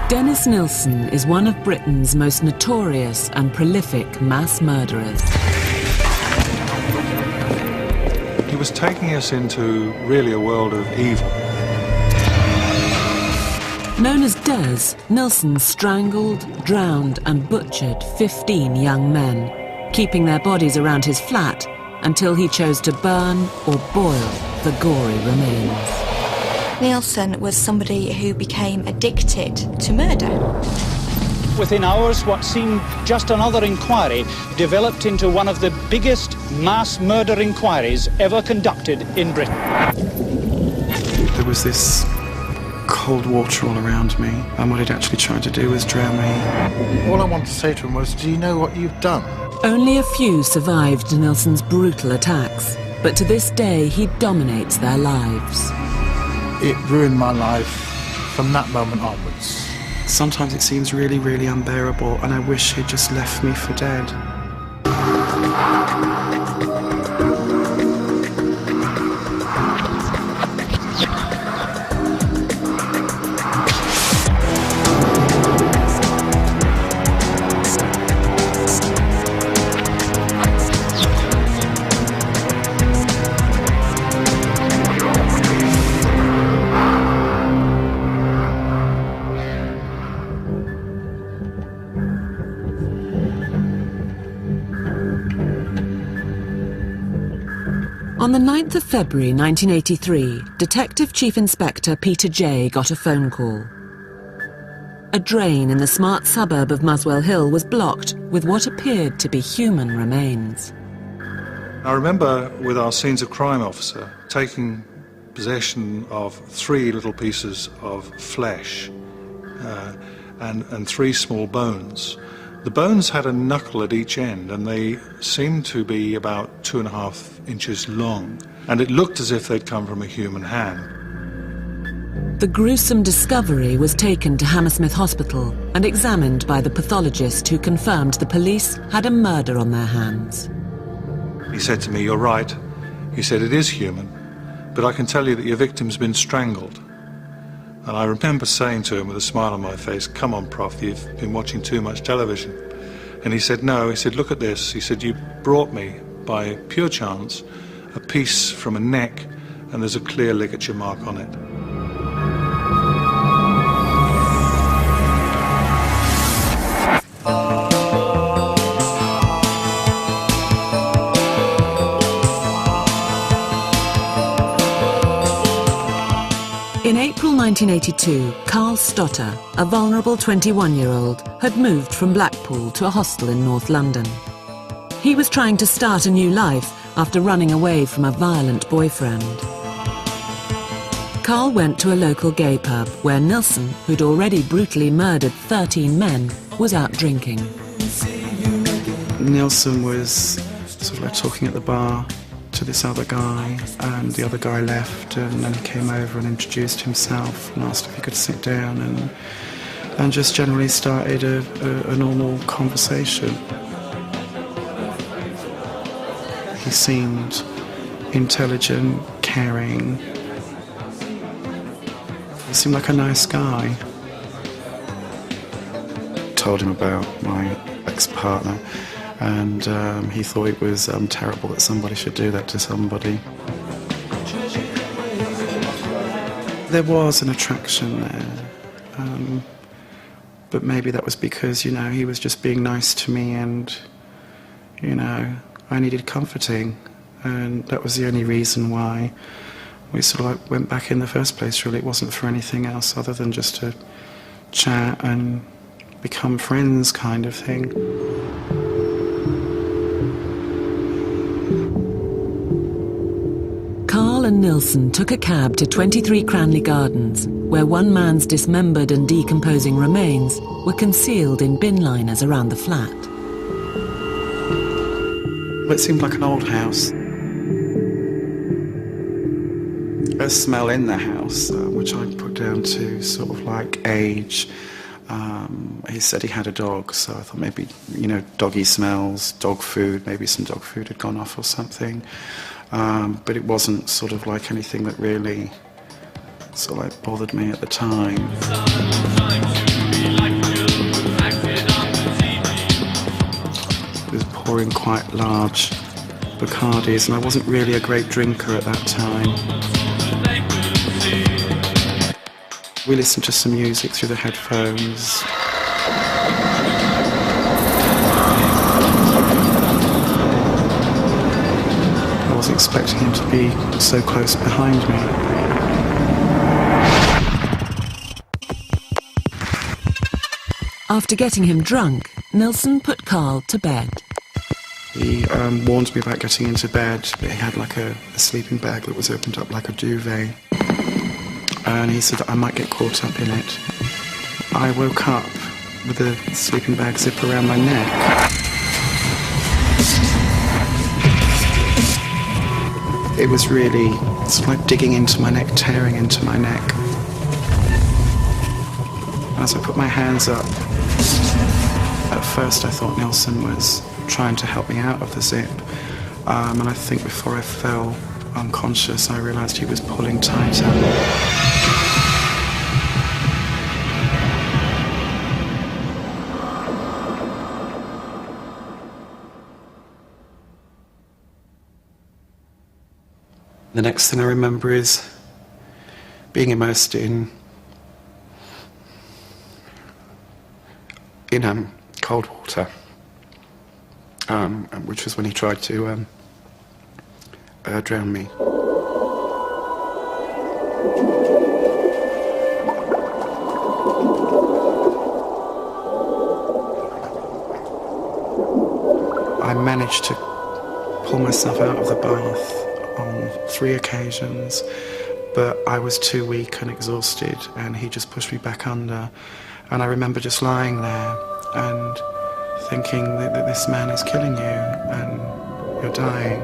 Dennis Nilsen is one of Britain's most notorious and prolific mass murderers. He was taking us into really a world of evil. Known as Des, Nilsen strangled, drowned and butchered 15 young men, keeping their bodies around his flat until he chose to burn or boil the gory remains. Nilsen was somebody who became addicted to murder. Within hours, what seemed just another inquiry developed into one of the biggest mass murder inquiries ever conducted in Britain. There was this cold water all around me, and what he'd actually tried to do was drown me. All I wanted to say to him was, do you know what you've done? Only a few survived Nilsen's brutal attacks, but to this day he dominates their lives. It ruined my life from that moment onwards. Sometimes it seems really, really unbearable, and I wish he'd just left me for dead. On the 9th of February 1983, Detective Chief Inspector Peter J. got a phone call. A drain in the smart suburb of Muswell Hill was blocked with what appeared to be human remains. I remember with our scenes of crime officer taking possession of 3 little pieces of flesh and 3 small bones. The bones had a knuckle at each end, and they seemed to be about 2.5 inches long, and it looked as if they'd come from a human hand. The gruesome discovery was taken to Hammersmith Hospital and examined by the pathologist, who confirmed the police had a murder on their hands. He said to me, "You're right." He said, "It is human, but I can tell you that your victim's been strangled." And I remember saying to him with a smile on my face, "Come on, Prof, you've been watching too much television." And he said, "No." He said, "Look at this." He said, "You brought me, by pure chance, a piece from a neck, and there's a clear ligature mark on it." In April 1982, Carl Stotter, a vulnerable 21-year-old, had moved from Blackpool to a hostel in North London. He was trying to start a new life after running away from a violent boyfriend. Carl went to a local gay pub where Nilsen, who'd already brutally murdered 13 men, was out drinking. Nilsen was sort of like talking at the bar to this other guy, and the other guy left, and then he came over and introduced himself and asked if he could sit down, and just generally started a normal conversation. He seemed intelligent, caring. He seemed like a nice guy. Told him about my ex-partner, and he thought it was terrible that somebody should do that to somebody. There was an attraction there, but maybe that was because, you know, he was just being nice to me, and, you know, I needed comforting, and that was the only reason why we sort of like went back in the first place, really. It wasn't for anything else other than just to chat and become friends kind of thing. Carl and Nilsen took a cab to 23 Cranley Gardens, where one man's dismembered and decomposing remains were concealed in bin liners around the flat. It seemed like an old house. A smell in the house, which I put down to sort of like age. He said he had a dog, so I thought maybe, you know, doggy smells, dog food, maybe some dog food had gone off or something. But it wasn't sort of like anything that really sort of like bothered me at the time. pouring quite large Bacardis, and I wasn't really a great drinker at that time. We listened to some music through the headphones. I wasn't expecting him to be so close behind me. After getting him drunk, Nilsen put Carl to bed. He warned me about getting into bed, but he had like a sleeping bag that was opened up like a duvet. And he said that I might get caught up in it. I woke up with the sleeping bag zip around my neck. It was really, it's like digging into my neck, tearing into my neck. As I put my hands up, at first I thought Nilsen was trying to help me out of the zip. And I think before I fell unconscious, I realised he was pulling tighter. The next thing I remember is being immersed in cold water, which was when he tried to drown me. I managed to pull myself out of the bath on 3 occasions, but I was too weak and exhausted, and he just pushed me back under. And I remember just lying there and thinking that this man is killing you and you're dying.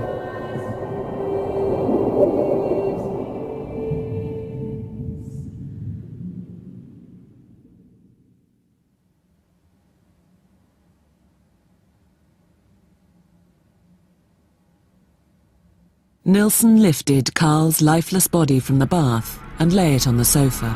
Nilsen lifted Carl's lifeless body from the bath and lay it on the sofa.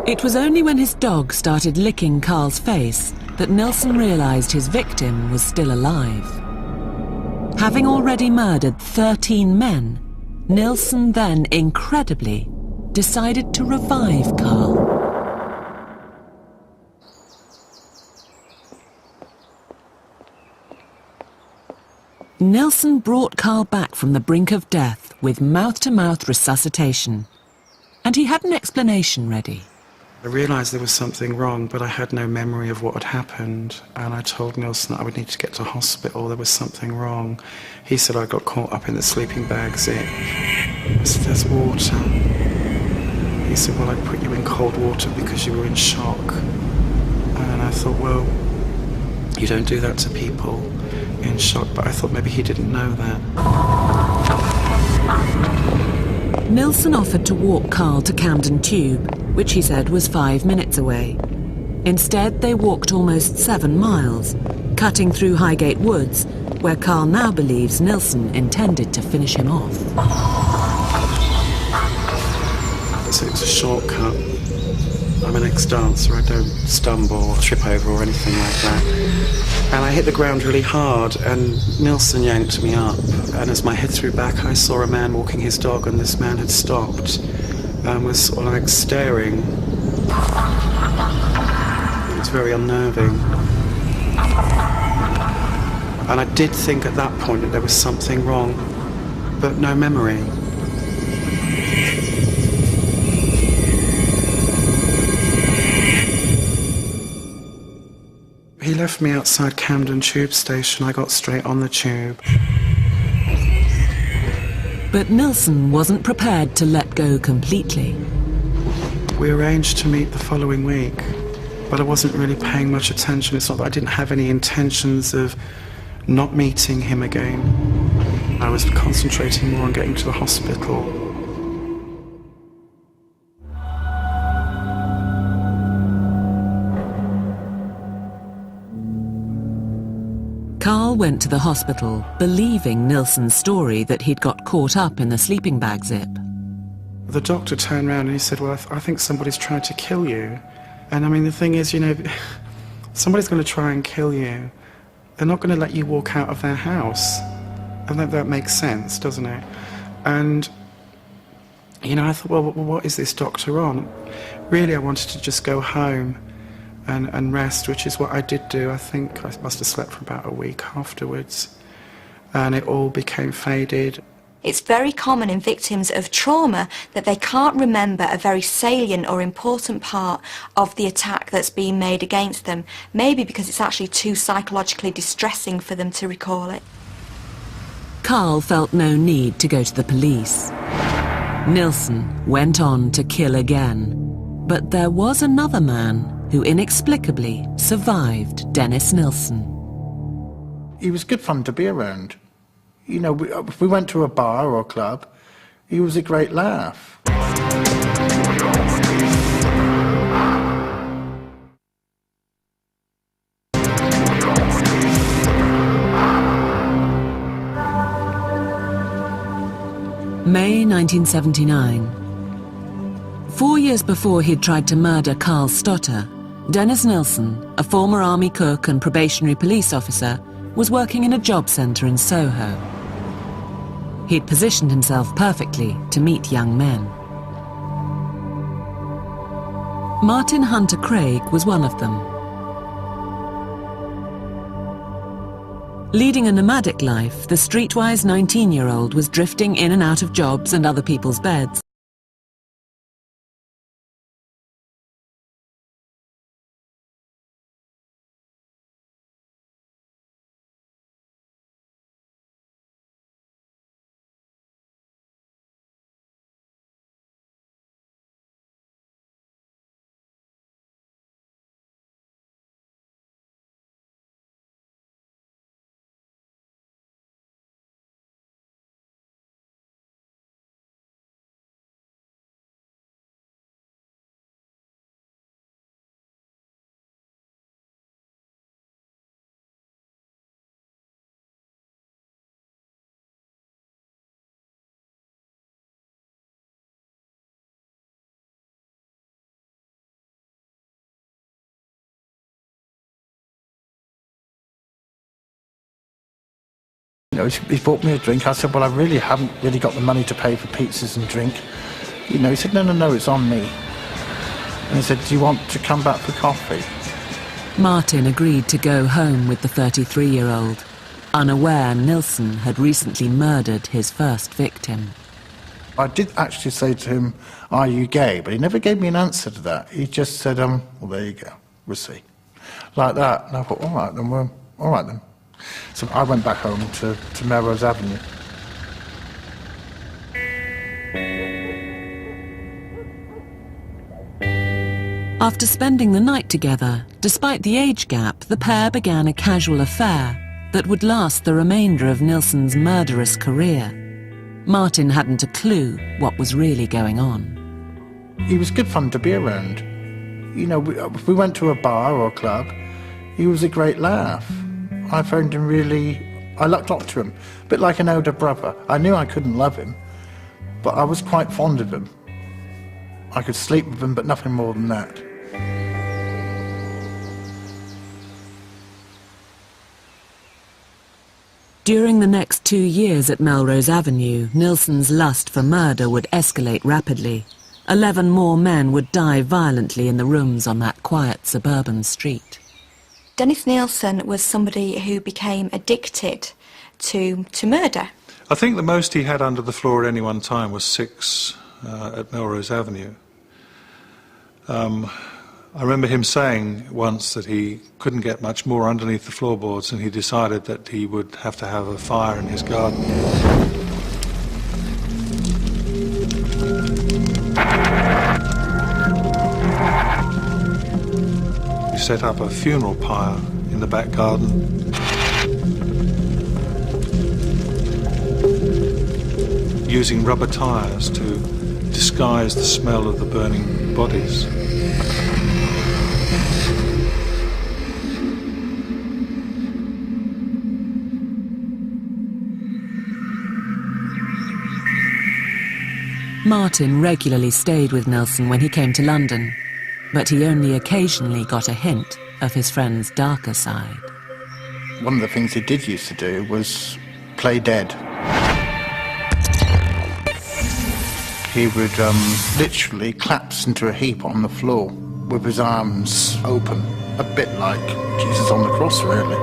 It was only when his dog started licking Carl's face that Nilsen realised his victim was still alive. Having already murdered 13 men, Nilsen then, incredibly, decided to revive Carl. Nilsen brought Carl back from the brink of death with mouth-to-mouth resuscitation, and he had an explanation ready. I realised there was something wrong, but I had no memory of what had happened, and I told Nilsen that I would need to get to hospital. There was something wrong. He said I got caught up in the sleeping bag zip. There's water. He said, well, I put you in cold water because you were in shock. And I thought, well, you don't do that to people in shock, but I thought maybe he didn't know that. Nilsen offered to walk Carl to Camden Tube, which he said was 5 minutes away. Instead, they walked almost 7 miles, cutting through Highgate Woods, where Carl now believes Nilsen intended to finish him off. So it's a shortcut. I'm an ex-dancer, I don't stumble or trip over or anything like that. And I hit the ground really hard, and Nilsen yanked me up. And as my head threw back, I saw a man walking his dog, and this man had stopped and was sort of like staring. It was very unnerving. And I did think at that point that there was something wrong, but no memory. He left me outside Camden Tube Station. I got straight on the tube. But Nilsen wasn't prepared to let go completely. We arranged to meet the following week, but I wasn't really paying much attention. It's not that I didn't have any intentions of not meeting him again. I was concentrating more on getting to the hospital. Carl went to the hospital, believing Nilsen's story that he'd got caught up in the sleeping bag zip. The doctor turned around and he said, well, I think somebody's trying to kill you. And I mean, the thing is, you know, somebody's going to try and kill you. They're not going to let you walk out of their house. And that makes sense, doesn't it? And, you know, I thought, well, what is this doctor on? Really, I wanted to just go home and rest, which is what I did do. I think I must have slept for about a week afterwards. And it all became faded. It's very common in victims of trauma that they can't remember a very salient or important part of the attack that's being made against them, maybe because it's actually too psychologically distressing for them to recall it. Carl felt no need to go to the police. Nilsen went on to kill again, but there was another man who inexplicably survived Dennis Nilsen. He was good fun to be around. You know, if we went to a bar or a club, he was a great laugh. May 1979. 4 years before he'd tried to murder Carl Stotter, Dennis Nilsen, a former army cook and probationary police officer, was working in a job centre in Soho. He'd positioned himself perfectly to meet young men. Martin Hunter Craig was one of them. Leading a nomadic life, the streetwise 19-year-old was drifting in and out of jobs and other people's beds. You know, he bought me a drink. I said, well, I really haven't really got the money to pay for pizzas and drink. You know, he said, no, it's on me. And he said, do you want to come back for coffee? Martin agreed to go home with the 33-year-old, unaware Nilsen had recently murdered his first victim. I did actually say to him, are you gay? But he never gave me an answer to that. He just said, well, there you go, we'll see. Like that. And I thought, all right then. So I went back home to Melrose Avenue. After spending the night together, despite the age gap, the pair began a casual affair that would last the remainder of Nilsen's murderous career. Martin hadn't a clue what was really going on. He was good fun to be around. You know, if we went to a bar or a club, he was a great laugh. I found him I looked up to him, a bit like an older brother. I knew I couldn't love him, but I was quite fond of him. I could sleep with him, but nothing more than that. During the next 2 years at Melrose Avenue, Nilsen's lust for murder would escalate rapidly. 11 more men would die violently in the rooms on that quiet suburban street. Dennis Nilsen was somebody who became addicted to murder. I think the most he had under the floor at any one time was 6 at Melrose Avenue. I remember him saying once that he couldn't get much more underneath the floorboards, and he decided that he would have to have a fire in his garden. He set up a funeral pyre in the back garden. Using rubber tyres to disguise the smell of the burning bodies. Martin regularly stayed with Nilsen when he came to London, but he only occasionally got a hint of his friend's darker side. One of the things he did used to do was play dead. He would literally collapse into a heap on the floor with his arms open, a bit like Jesus on the cross, really.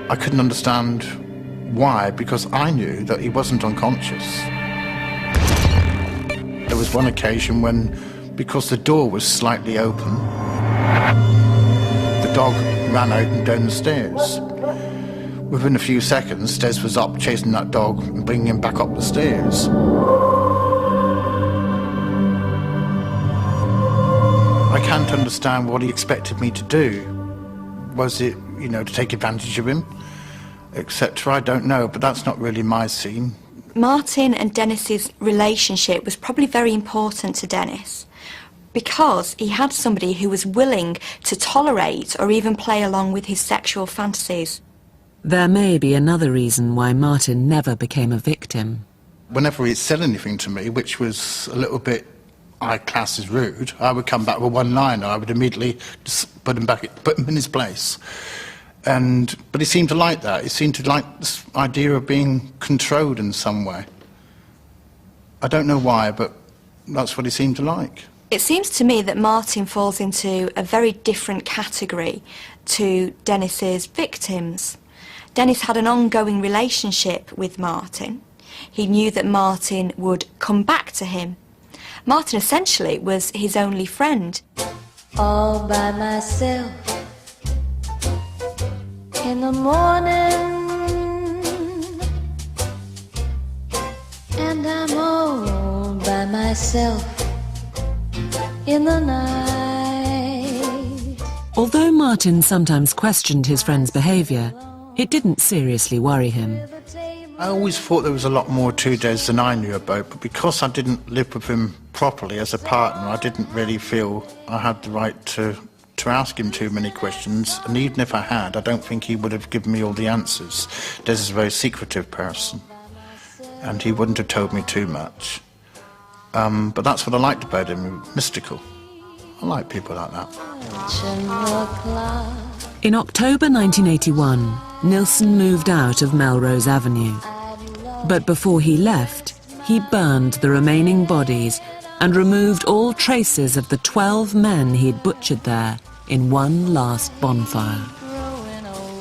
I couldn't understand why, because I knew that he wasn't unconscious. There was one occasion when, because the door was slightly open, the dog ran out and down the stairs. Within a few seconds, Des was up chasing that dog and bringing him back up the stairs. I can't understand what he expected me to do. Was it, to take advantage of him, etc.? I don't know, but that's not really my scene. Martin and Dennis's relationship was probably very important to Dennis because he had somebody who was willing to tolerate or even play along with his sexual fantasies. There may be another reason why Martin never became a victim. Whenever he'd said anything to me, which was a little bit I class as rude, I would come back with one line. I would immediately just put him in his place. But he seemed to like that. He seemed to like this idea of being controlled in some way. I don't know why, but that's what he seemed to like. It seems to me that Martin falls into a very different category to Dennis's victims. Dennis had an ongoing relationship with Martin. He knew that Martin would come back to him. Martin essentially was his only friend. All by myself in the morning, and I'm all by myself in the night. Although Martin sometimes questioned his friend's behaviour, it didn't seriously worry him. I always thought there was a lot more to Des than I knew about, but because I didn't live with him properly as a partner, I didn't really feel I had the right to ask him too many questions, and even if I had, I don't think he would have given me all the answers. Des is a very secretive person, and he wouldn't have told me too much. But that's what I liked about him, mystical. I like people like that. In October 1981, Nilsen moved out of Melrose Avenue. But before he left, he burned the remaining bodies and removed all traces of the 12 men he'd butchered there in one last bonfire.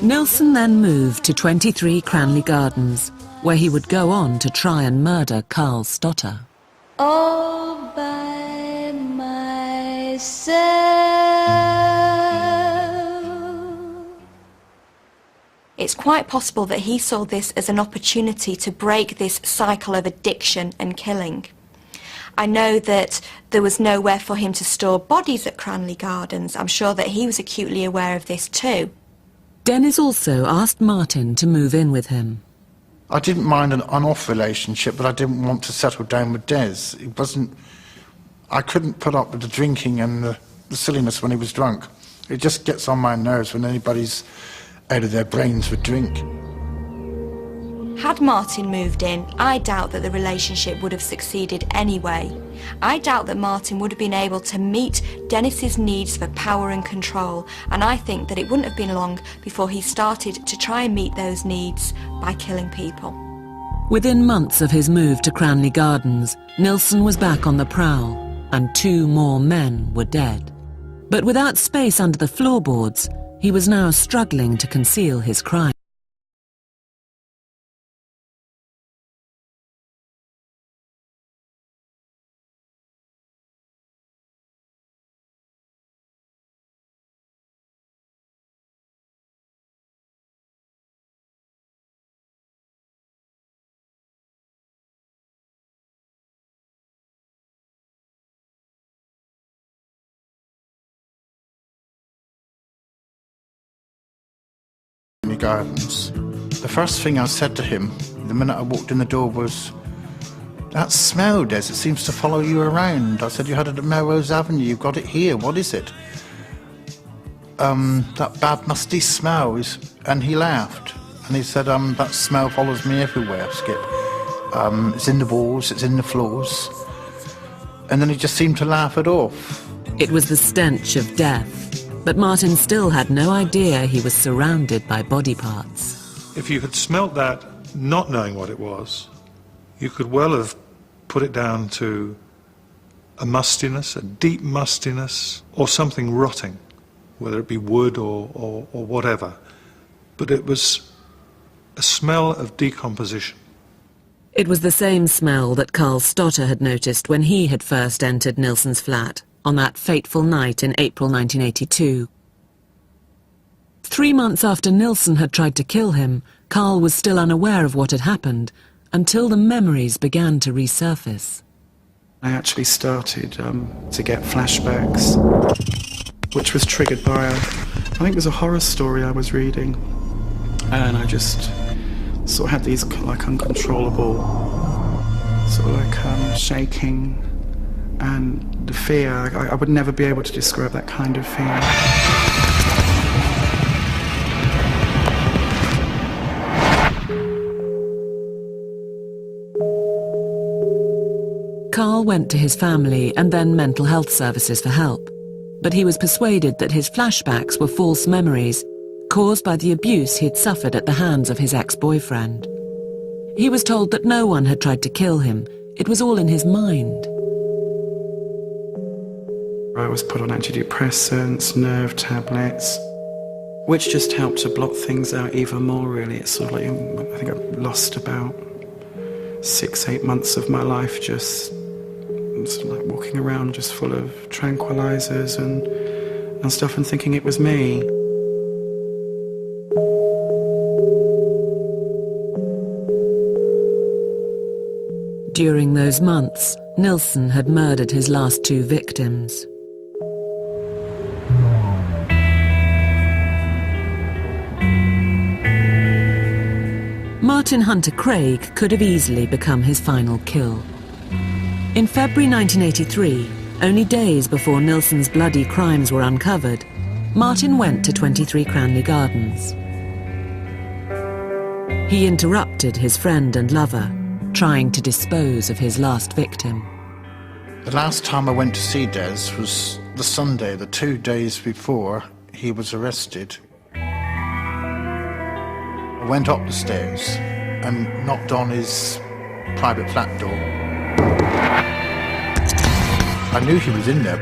Nilsen then moved to 23 Cranley Gardens, where he would go on to try and murder Carl Stotter. All by myself. It's quite possible that he saw this as an opportunity to break this cycle of addiction and killing. I know that there was nowhere for him to store bodies at Cranley Gardens. I'm sure that he was acutely aware of this too. Dennis also asked Martin to move in with him. I didn't mind an on-off relationship, but I didn't want to settle down with Des. I couldn't put up with the drinking and the silliness when he was drunk. It just gets on my nerves when anybody's out of their brains with drink. Had Martin moved in, I doubt that the relationship would have succeeded anyway. I doubt that Martin would have been able to meet Dennis's needs for power and control, and I think that it wouldn't have been long before he started to try and meet those needs by killing people. Within months of his move to Cranley Gardens, Nilsen was back on the prowl, and 2 more men were dead. But without space under the floorboards, he was now struggling to conceal his crime. Gardens. The first thing I said to him the minute I walked in the door was, "That smell, Des, it seems to follow you around." I said, "You had it at Melrose Avenue, you've got it here, what is it?" "That bad musty smell is..." And he laughed and he said, "That smell follows me everywhere, Skip." it's in the walls, it's in the floors. And then he just seemed to laugh it off. It was the stench of death, but Martin still had no idea he was surrounded by body parts. If you had smelt that, not knowing what it was, you could well have put it down to a mustiness, a deep mustiness, or something rotting, whether it be wood or whatever. But it was a smell of decomposition. It was the same smell that Carl Stotter had noticed when he had first entered Nilsen's flat on that fateful night in April 1982. 3 months after Nilsen had tried to kill him, Carl was still unaware of what had happened until the memories began to resurface. I actually started to get flashbacks, which was triggered by I think it was a horror story I was reading, and I just sort of had these like uncontrollable sort of like shaking, and the fear. I would never be able to describe that kind of fear. Carl went to his family and then mental health services for help, but he was persuaded that his flashbacks were false memories caused by the abuse he'd suffered at the hands of his ex-boyfriend. He was told that no one had tried to kill him. It was all in his mind. I was put on antidepressants, nerve tablets, which just helped to block things out even more, really. It's sort of like, I think I've lost about 6-8 months of my life just sort of like walking around just full of tranquilizers and stuff, and thinking it was me. During those months, Nilsen had murdered his last 2 victims. Martin Hunter Craig could have easily become his final kill. In February 1983, only days before Nilsen's bloody crimes were uncovered, Martin went to 23 Cranley Gardens. He interrupted his friend and lover, trying to dispose of his last victim. The last time I went to see Des was the Sunday, the 2 days before he was arrested. I went up the stairs and knocked on his private flat door. I knew he was in there.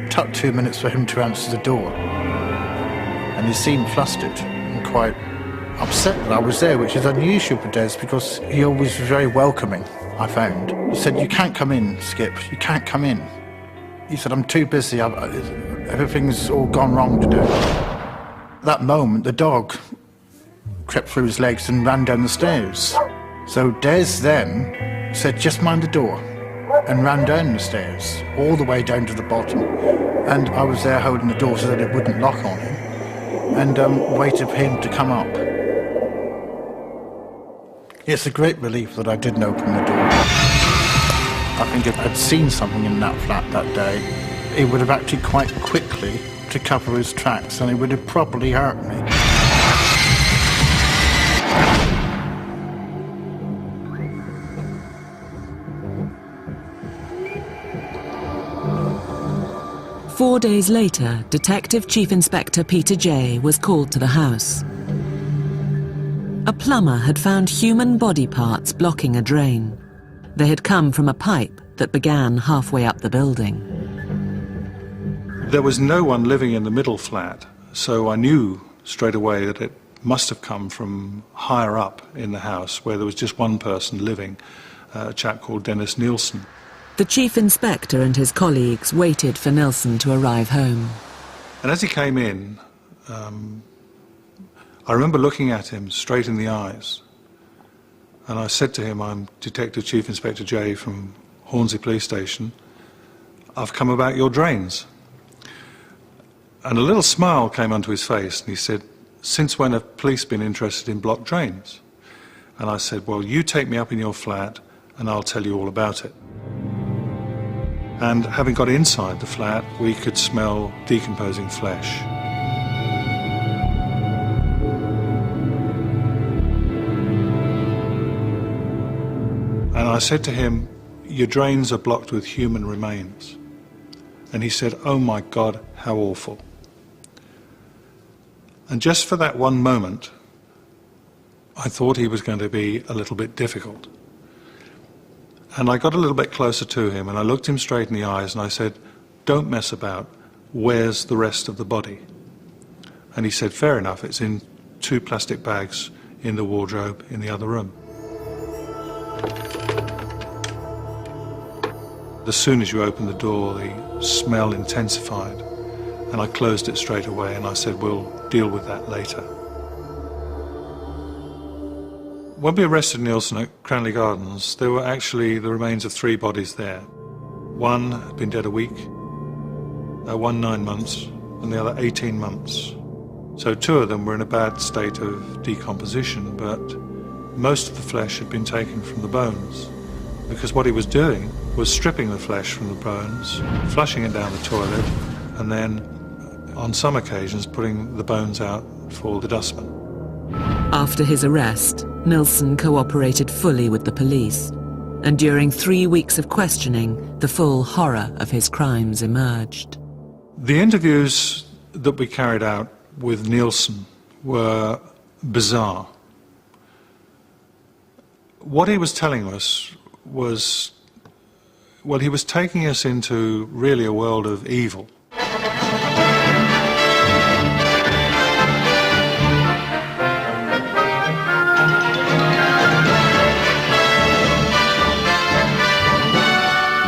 It took 2 minutes for him to answer the door. And he seemed flustered and quite upset that I was there, which is unusual for Des because he always was very welcoming, I found. He said, "You can't come in, Skip, you can't come in." He said, "I'm too busy, everything's all gone wrong today." At that moment, the dog crept through his legs and ran down the stairs. So Des then said, "Just mind the door," and ran down the stairs, all the way down to the bottom. And I was there holding the door so that it wouldn't lock on him, and waited for him to come up. It's a great relief that I didn't open the door. I think if I'd seen something in that flat that day, he would have acted quite quickly to cover his tracks, and it would have probably hurt me. Four days later, Detective Chief Inspector Peter Jay was called to the house. A plumber had found human body parts blocking a drain. They had come from a pipe that began halfway up the building. There was no one living in the middle flat, so I knew straight away that it must have come from higher up in the house, where there was just one person living, a chap called Dennis Nilsen. The Chief Inspector and his colleagues waited for Nilsen to arrive home. And as he came in, I remember looking at him straight in the eyes, and I said to him, "I'm Detective Chief Inspector Jay from Hornsey Police Station. I've come about your drains." And a little smile came onto his face, and he said, "Since when have police been interested in blocked drains?" And I said, "Well, you take me up in your flat, and I'll tell you all about it." And having got inside the flat, we could smell decomposing flesh. I said to him, "Your drains are blocked with human remains." And he said, "Oh my God, how awful." And just for that one moment, I thought he was going to be a little bit difficult. And I got a little bit closer to him and I looked him straight in the eyes and I said, "Don't mess about. Where's the rest of the body?" And he said, "Fair enough, it's in 2 plastic bags in the wardrobe in the other room." As soon as you opened the door, the smell intensified, and I closed it straight away and I said, "We'll deal with that later." When we arrested Nilsen at Cranley Gardens, there were actually the remains of 3 bodies there. One had been dead a week, one 9 months, and the other 18 months. So 2 of them were in a bad state of decomposition, but most of the flesh had been taken from the bones, because what he was doing was stripping the flesh from the bones, flushing it down the toilet, and then, on some occasions, putting the bones out for the dustman. After his arrest, Nilsen cooperated fully with the police, and during 3 weeks of questioning, the full horror of his crimes emerged. The interviews that we carried out with Nilsen were bizarre. What he was telling us was, well, he was taking us into really a world of evil.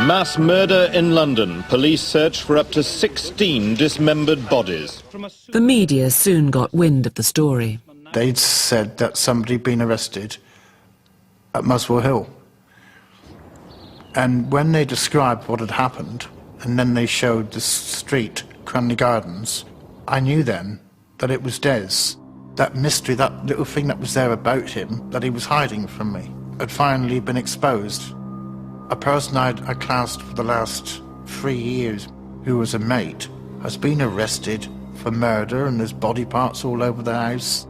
Mass murder in London. Police search for up to 16 dismembered bodies. The media soon got wind of the story. They'd said that somebody had been arrested at Muswell Hill. And when they described what had happened, and then they showed the street, Cranley Gardens, I knew then that it was Des. That mystery, that little thing that was there about him, that he was hiding from me, had finally been exposed. A person I classed for the last 3 years, who was a mate, has been arrested for murder and there's body parts all over the house.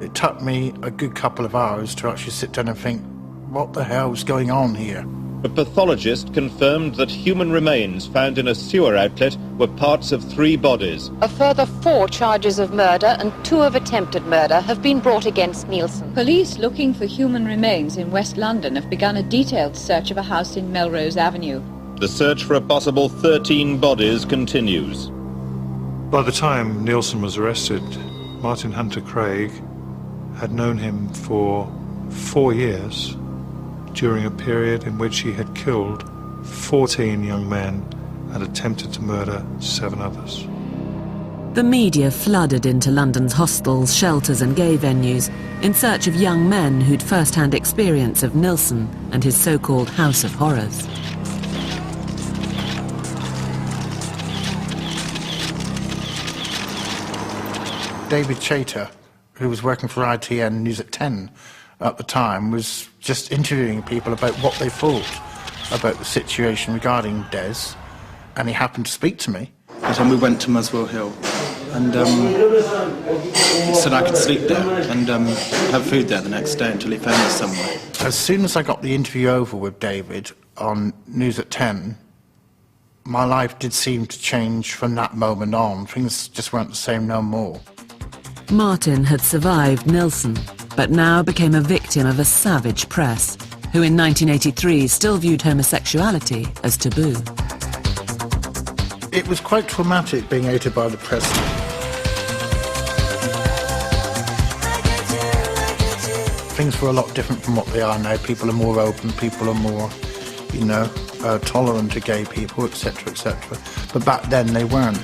It took me a good couple of hours to actually sit down and think, what the hell's going on here? A pathologist confirmed that human remains found in a sewer outlet were parts of 3 bodies. A further 4 charges of murder and 2 of attempted murder have been brought against Nilsen. Police looking for human remains in West London have begun a detailed search of a house in Melrose Avenue. The search for a possible 13 bodies continues. By the time Nilsen was arrested, Martin Hunter Craig had known him for 4 years, during a period in which he had killed 14 young men and attempted to murder 7 others. The media flooded into London's hostels, shelters and gay venues in search of young men who'd first-hand experience of Nilsen and his so-called House of Horrors. David Chater, who was working for ITN News at 10 at the time, was just interviewing people about what they thought about the situation regarding Des, and he happened to speak to me. And we went to Muswell Hill, and he said I could sleep there and have food there the next day until he found us somewhere. As soon as I got the interview over with David on News at 10, my life did seem to change from that moment on. Things just weren't the same no more. Martin had survived Nilsen, but now became a victim of a savage press, who in 1983 still viewed homosexuality as taboo. It was quite traumatic being hated by the press. Things were a lot different from what they are now. People are more open, people are more, tolerant to gay people, etc., etc. But back then they weren't.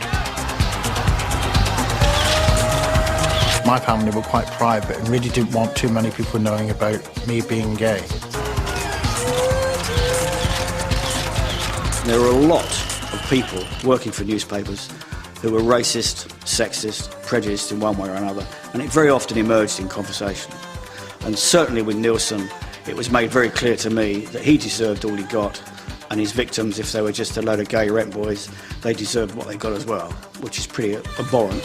My family were quite private and really didn't want too many people knowing about me being gay. There were a lot of people working for newspapers who were racist, sexist, prejudiced in one way or another, and it very often emerged in conversation. And certainly with Nilsen, it was made very clear to me that he deserved all he got, and his victims, if they were just a load of gay rent boys, they deserved what they got as well, which is pretty abhorrent.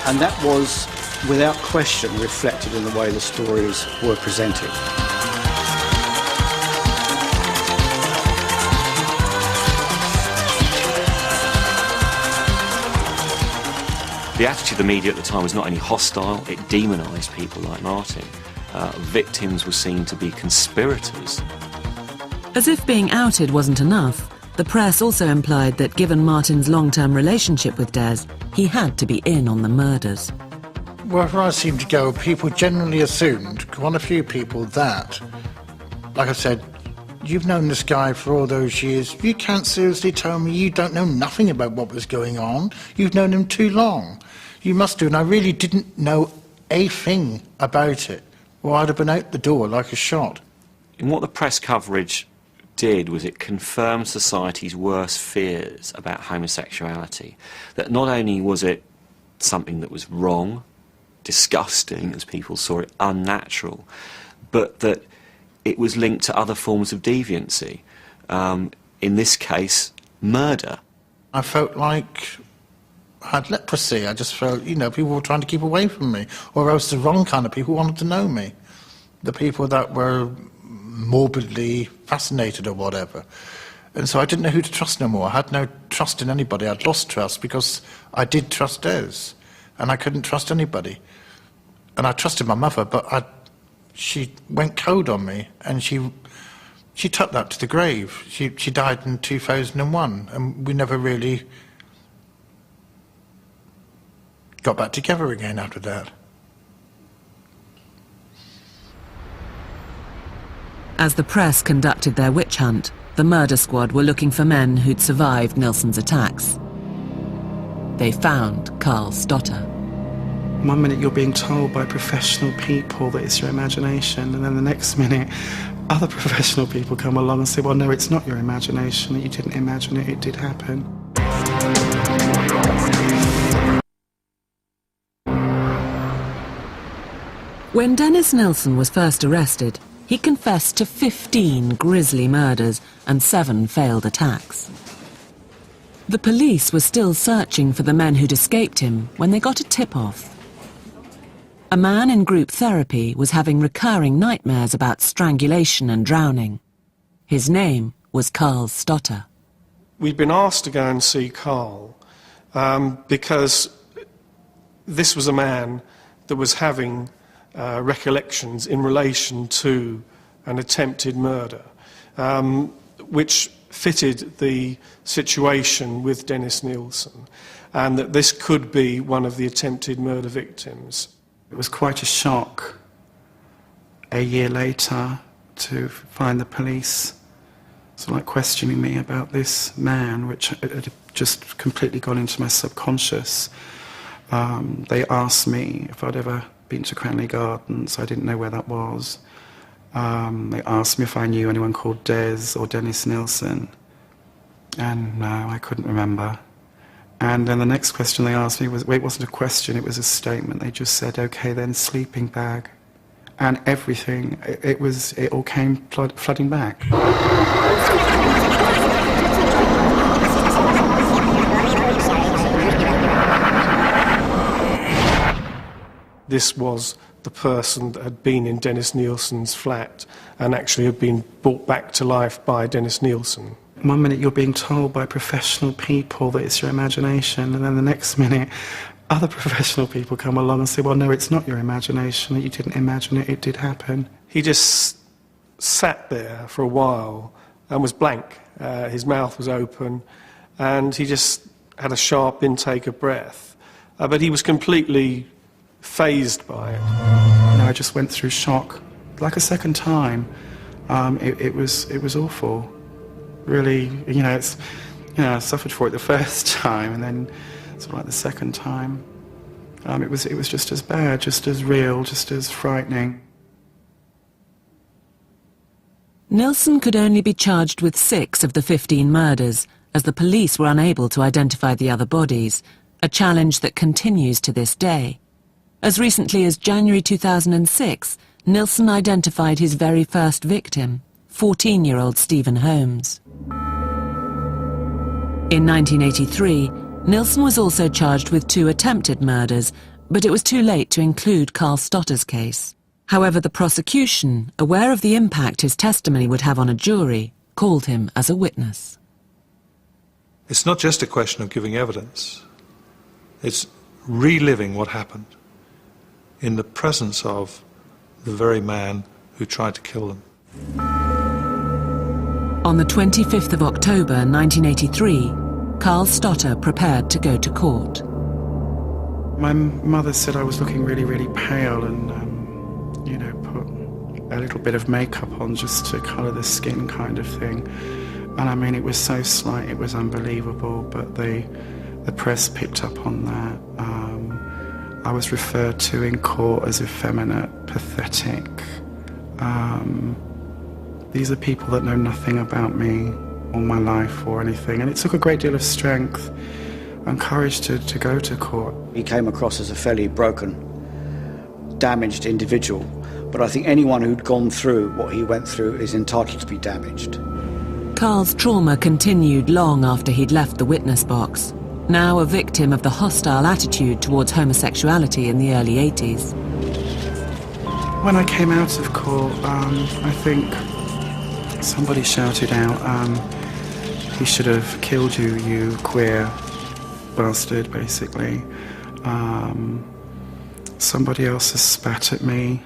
And that was without question reflected in the way the stories were presented. The attitude of the media at the time was not only hostile, it demonised people like Martin. Victims were seen to be conspirators. As if being outed wasn't enough, the press also implied that given Martin's long-term relationship with Des, he had to be in on the murders. Wherever I seemed to go, people generally assumed, quite a few people, that, like I said, you've known this guy for all those years, you can't seriously tell me you don't know nothing about what was going on. You've known him too long. You must do, and I really didn't know a thing about it, or I'd have been out the door like a shot. And what the press coverage did was it confirmed society's worst fears about homosexuality. That not only was it something that was wrong, disgusting, as people saw it, unnatural, but that it was linked to other forms of deviancy. In this case, murder. I felt like I had leprosy. I just felt, you know, people were trying to keep away from me, or else the wrong kind of people wanted to know me. The people that were morbidly fascinated or whatever. And so I didn't know who to trust no more. I had no trust in anybody. I'd lost trust because I did trust Des, and I couldn't trust anybody. And I trusted my mother, but she went cold on me, and she took that to the grave. She died in 2001, and we never really got back together again after that. As the press conducted their witch hunt, the murder squad were looking for men who'd survived Nilsen's attacks. They found Carl Stotter. One minute you're being told by professional people that it's your imagination, and then the next minute other professional people come along and say, well, no, it's not your imagination, that you didn't imagine it, it did happen. When Dennis Nilsen was first arrested, he confessed to 15 grisly murders and 7 failed attacks. The police were still searching for the men who'd escaped him when they got a tip-off. A man in group therapy was having recurring nightmares about strangulation and drowning. His name was Carl Stotter. We'd been asked to go and see Carl because this was a man that was having recollections in relation to an attempted murder, which fitted the situation with Dennis Nilsen, and that this could be one of the attempted murder victims. It was quite a shock a year later to find the police sort of like questioning me about this man, which had just completely gone into my subconscious. They asked me if I'd ever been to Cranley Gardens. I didn't know where that was. They asked me if I knew anyone called Des or Dennis Nilsen, and no, I couldn't remember. And then the next question they asked me was, well, it wasn't a question, it was a statement. They just said, okay, then sleeping bag. And everything, it all came flooding back. This was the person that had been in Dennis Nilsen's flat and actually had been brought back to life by Dennis Nilsen. One minute you're being told by professional people that it's your imagination, and then the next minute other professional people come along and say, well, no, it's not your imagination, that you didn't imagine it, it did happen. He just sat there for a while and was blank. His mouth was open, and he just had a sharp intake of breath. But he was completely fazed by it. I just went through shock, like a second time. It was awful. Really, I suffered for it the first time, and then sort of like the second time. It was just as bad, just as real, just as frightening. Nilsen could only be charged with 6 of the 15 murders, as the police were unable to identify the other bodies, a challenge that continues to this day. As recently as January 2006, Nilsen identified his very first victim, 14-year-old Stephen Holmes. In 1983, Nilsen was also charged with 2 attempted murders, but it was too late to include Carl Stotter's case. However, the prosecution, aware of the impact his testimony would have on a jury, called him as a witness. It's not just a question of giving evidence. It's reliving what happened in the presence of the very man who tried to kill them. On the 25th of October 1983, Carl Stotter prepared to go to court. My mother said I was looking really, really pale and, you know, put a little bit of makeup on just to colour the skin kind of thing. And I mean, it was so slight, it was unbelievable, but the press picked up on that. I was referred to in court as effeminate, pathetic. These are people that know nothing about me or my life or anything, and it took a great deal of strength and courage to go to court. He came across as a fairly broken, damaged individual, but I think anyone who'd gone through what he went through is entitled to be damaged. Carl's trauma continued long after he'd left the witness box, now a victim of the hostile attitude towards homosexuality in the early 80s. When I came out of court, I think somebody shouted out, he should have killed you, you queer bastard, basically. Somebody else has spat at me.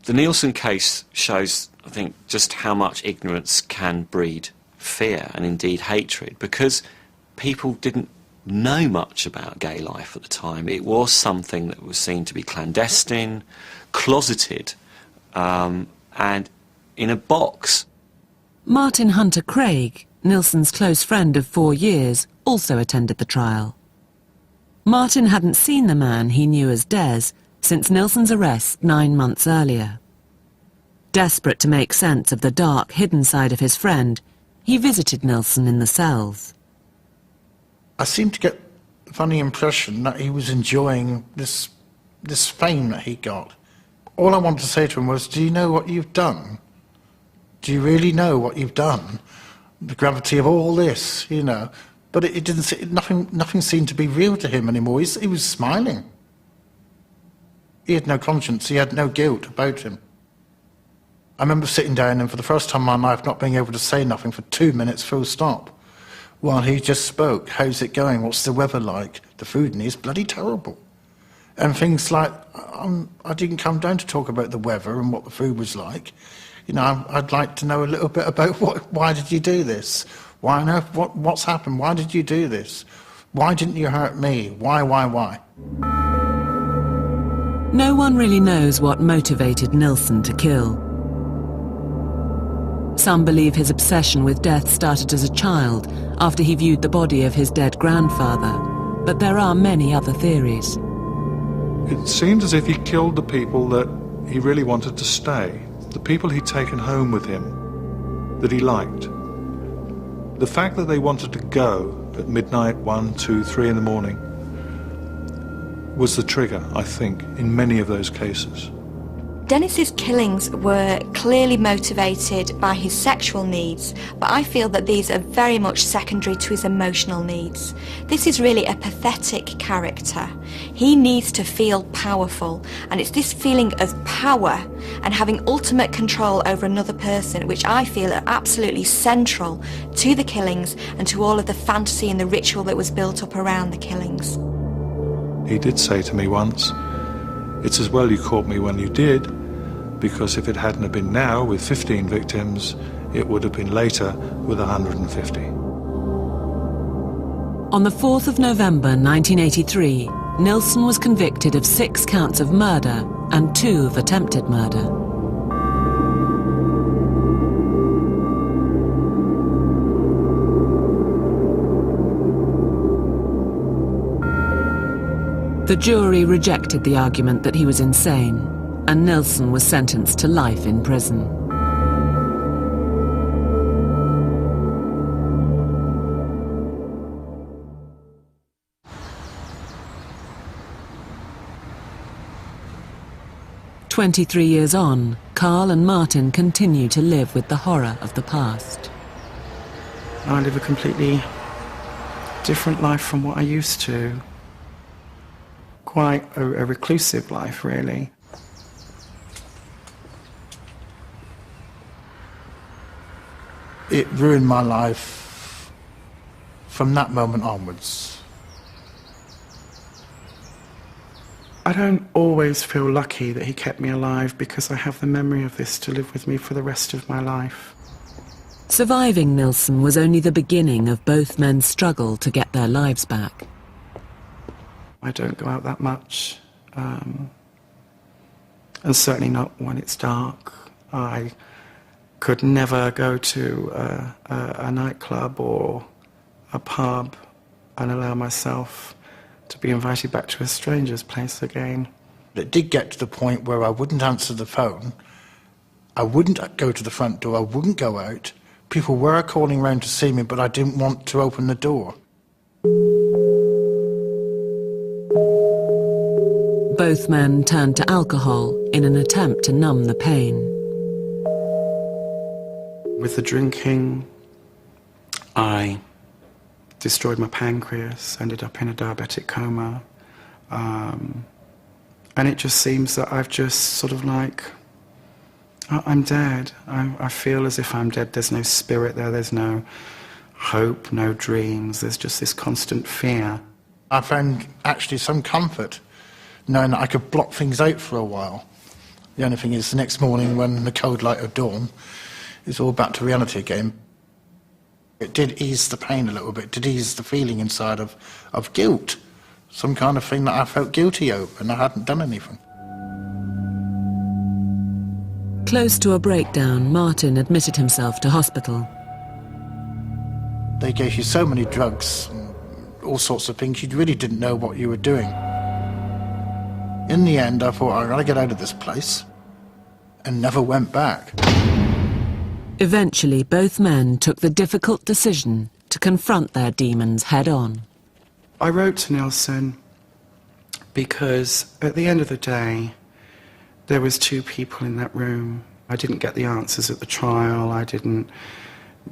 The Nilsen case shows, I think, just how much ignorance can breed fear and indeed hatred, because people didn't know much about gay life at the time. It was something that was seen to be clandestine, closeted, and in a box. Martin Hunter Craig, Nilsen's close friend of 4 years, also attended the trial. Martin hadn't seen the man he knew as Des since Nilsen's arrest 9 months earlier. Desperate to make sense of the dark, hidden side of his friend, he visited Nilsen in the cells. I seemed to get a funny impression that he was enjoying this fame that he got. All I wanted to say to him was, do you know what you've done? Do you really know what you've done? The gravity of all this, you know. But it didn't. Nothing seemed to be real to him anymore. He was smiling. He had no conscience. He had no guilt about him. I remember sitting down and for the first time in my life not being able to say nothing for 2 minutes full stop while he just spoke. How's it going? What's the weather like? The food in here is bloody terrible. And things like, I didn't come down to talk about the weather and what the food was like. You know, I'd like to know a little bit about why did you do this? Why on earth, what's happened? Why did you do this? Why didn't you hurt me? Why? No one really knows what motivated Nilsen to kill. Some believe his obsession with death started as a child, after he viewed the body of his dead grandfather. But there are many other theories. It seemed as if he killed the people that he really wanted to stay, the people he'd taken home with him, that he liked. The fact that they wanted to go at midnight, 1, 2, 3 in the morning, was the trigger, I think, in many of those cases. Dennis's killings were clearly motivated by his sexual needs, but I feel that these are very much secondary to his emotional needs. This is really a pathetic character. He needs to feel powerful, and it's this feeling of power and having ultimate control over another person which I feel are absolutely central to the killings and to all of the fantasy and the ritual that was built up around the killings. He did say to me once, "It's as well you caught me when you did, because if it hadn't have been now with 15 victims, it would have been later with 150. On the 4th of November 1983, Nilsen was convicted of 6 counts of murder and 2 of attempted murder. The jury rejected the argument that he was insane, and Nilsen was sentenced to life in prison. "23 years on, Carl and Martin continue to live with the horror of the past. I live a completely different life from what I used to. quite a reclusive life, really. It ruined my life from that moment onwards. I don't always feel lucky that he kept me alive because I have the memory of this to live with me for the rest of my life. Surviving Nilsen was only the beginning of both men's struggle to get their lives back. I don't go out that much, and certainly not when it's dark. I could never go to a nightclub or a pub and allow myself to be invited back to a stranger's place again. It did get to the point where I wouldn't answer the phone, I wouldn't go to the front door, I wouldn't go out. People were calling round to see me, but I didn't want to open the door. Both men turned to alcohol in an attempt to numb the pain. With the drinking, I destroyed my pancreas, ended up in a diabetic coma, and it just seems that I've just sort of like, I'm dead. I feel as if I'm dead. There's no spirit there, there's no hope, no dreams, there's just this constant fear. I found actually some comfort knowing that I could block things out for a while. The only thing is, the next morning when the cold light of dawn, it's all back to reality again. It did ease the pain a little bit, it did ease the feeling inside of guilt. Some kind of thing that I felt guilty over and I hadn't done anything. Close to a breakdown, Martin admitted himself to hospital. They gave you so many drugs and all sorts of things, you really didn't know what you were doing. In the end, I thought, I've got to get out of this place, and never went back. Eventually, both men took the difficult decision to confront their demons head-on. I wrote to Nilsen because at the end of the day, there was two people in that room. I didn't get the answers at the trial, I didn't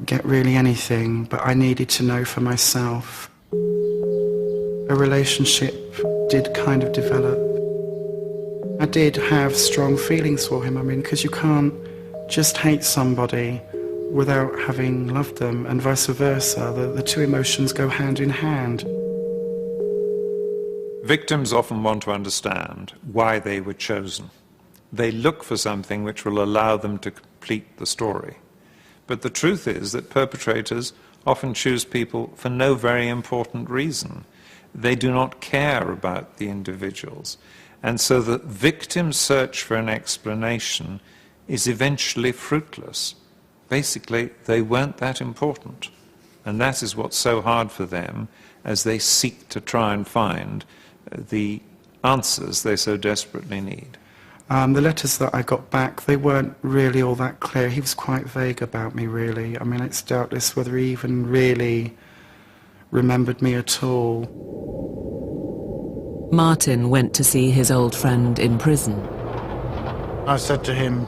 get really anything, but I needed to know for myself. A relationship did kind of develop. I did have strong feelings for him, because you can't just hate somebody without having loved them, and vice versa. The two emotions go hand in hand. Victims often want to understand why they were chosen. They look for something which will allow them to complete the story. But the truth is that perpetrators often choose people for no very important reason. They do not care about the individuals. And so the victim's search for an explanation is eventually fruitless. Basically, they weren't that important. And that is what's so hard for them as they seek to try and find the answers they so desperately need. The letters that I got back, they weren't really all that clear. He was quite vague about me, really. It's doubtless whether he even really remembered me at all. Martin went to see his old friend in prison. I said to him,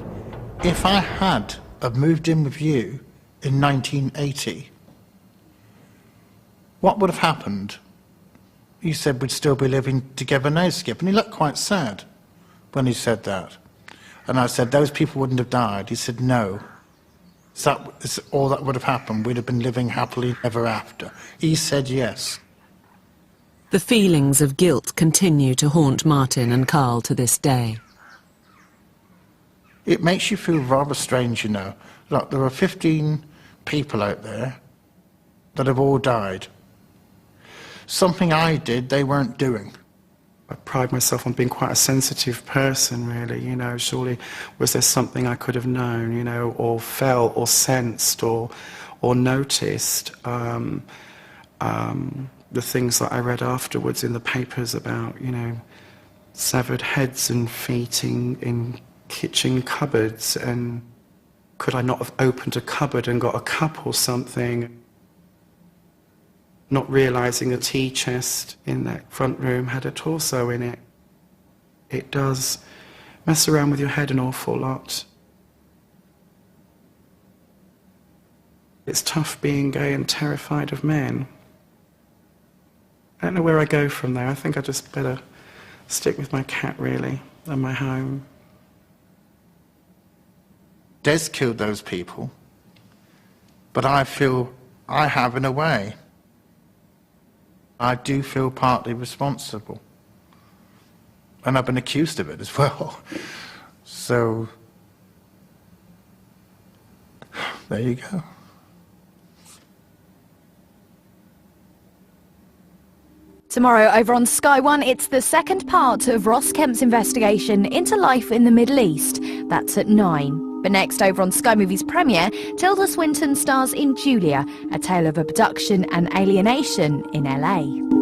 if I had have moved in with you in 1980, what would have happened? He said we'd still be living together now, Skip, and he looked quite sad when he said that. And I said, those people wouldn't have died. He said, no. Is all that would have happened? We'd have been living happily ever after. He said yes. The feelings of guilt continue to haunt Martin and Carl to this day. It makes you feel rather strange, Look, there are 15 people out there that have all died. Something I did, they weren't doing. I pride myself on being quite a sensitive person, really, surely was there something I could have known, or felt, or sensed, or noticed, the things that I read afterwards in the papers about, severed heads and feet in kitchen cupboards, and could I not have opened a cupboard and got a cup or something? Not realising a tea chest in that front room had a torso in it. It does mess around with your head an awful lot. It's tough being gay and terrified of men. I don't know where I go from there. I think I just better stick with my cat, really, and my home. Des killed those people, but I feel I have in a way. I do feel partly responsible. And I've been accused of it as well. So, there you go. Tomorrow over on Sky One, it's the second part of Ross Kemp's investigation into life in the Middle East. That's at 9. But next over on Sky Movies premiere, Tilda Swinton stars in Julia, a tale of abduction and alienation in LA.